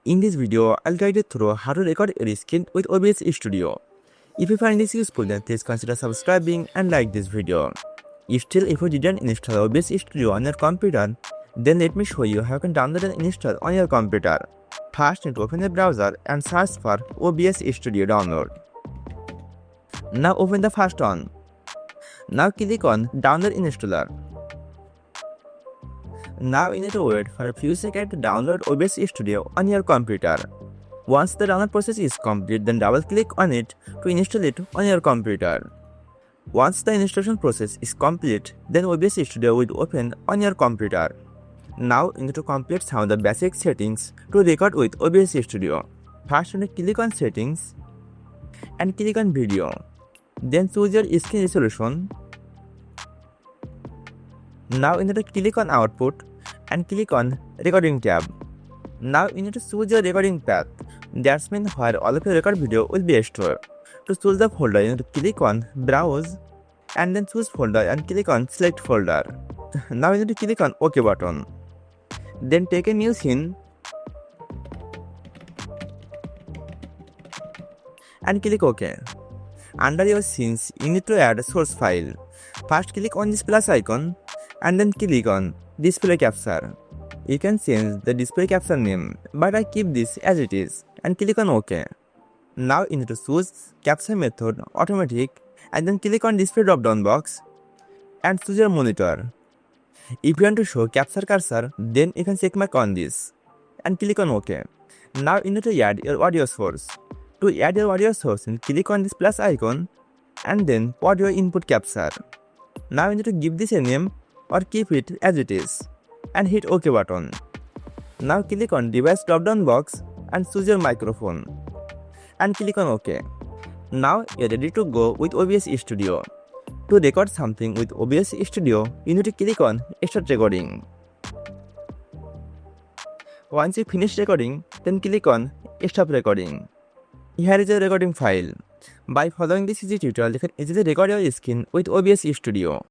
In this video, I'll guide you through how to record your skin with OBS Studio. If you find this useful, then please consider subscribing and like this video. If you didn't install OBS Studio on your computer, then let me show you how you can download and install on your computer. First, need to open the browser and search for OBS Studio download. Now open the first one. Now click on Download Installer. Now you need to wait for a few seconds to download OBS Studio on your computer. Once the download process is complete, then double click on it to install it on your computer. Once the installation process is complete, then OBS Studio will open on your computer. Now you need to complete some of the basic settings to record with OBS Studio. First, you need to click on Settings and click on Video. Then choose your screen resolution. Now you need to click on Output and click on Recording tab. Now you need to choose your recording path. That means where all of your record video will be stored. To choose the folder, you need to click on Browse and then choose folder and click on Select folder. Now you need to click on OK button. Then take a new scene and click OK. Under your scenes, you need to add a source file. First click on this plus icon and then click on Display Capture. You can change the display capture name, but I keep this as it is and click on OK. Now you need to choose Capture Method Automatic and then click on Display drop down box and choose your monitor. If you want to show capture cursor, then you can check mark on this and click on OK. Now you need to add your audio source. To add your audio source, click on this plus icon and then audio input capture. Now you need to give this a name or keep it as it is and hit OK button. Now click on Device drop down box and choose your microphone and click on OK. Now you're ready to go with OBS Studio. To record something with OBS Studio, you need to click on Start Recording. Once you finish recording, then click on Stop Recording. Here is your recording file. By following this easy tutorial, you can easily record your skin with OBS Studio.